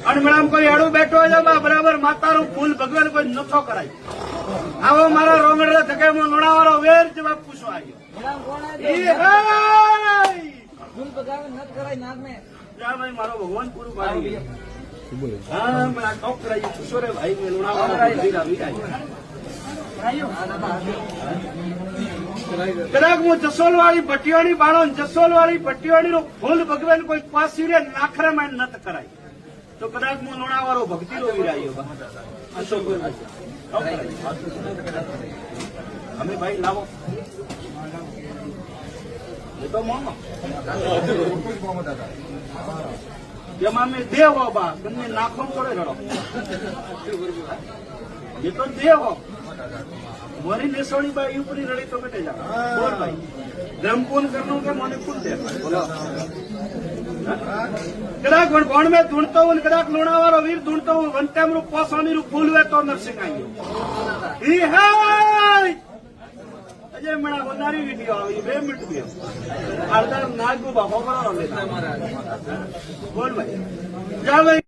અને મેડમ કોઈ આડું બેઠો છે બરાબર માતાનું ફૂલ ભગવાન કોઈ નથો કરાય આવો મારા રોંગડા ધકેમાં લોણાવાળો વેર જવાબ પૂછવા આવ્યો ભાઈ મારો ભગવાન પૂરું પાડી હા મને ટોપ કરાવી પૂછો રે ભાઈ મેં કદાચ હું જસોલ વાળી ભટ્ટીઓની બાળો જસોલ વાળી ભટ્ટીઓની નો ફૂલ ભગવાન કોઈ પાસી રે નાખરે માં નત કરાય તો કદાચ હું લોણાવાળો ભક્તિ નો વીરાયો અમે ભાઈ લાવો એ તો મોમો જેમાં અમે દેવો બા તમને નાખો પડે રડો એ તો દેવો મારી લેસોણી બાઈ ઉપરી રડી તો બેઠે જા બોલ ભાઈ રમપૂન કરનું કે મને ફૂલ દે બોલો કદાચ ભણ મેં ધૂણતો હું કદાચ લોણાવાળો વીર ધૂણતો હું વનટેમરું પોસણીનું ફૂલ વે તો નરસિંહ આવ્યો અજય મેળા હોનારી વિડીયો આવી 2 મિનિટ બે અડધા નાગુ બાપો બોલ ભાઈ જા ભાઈ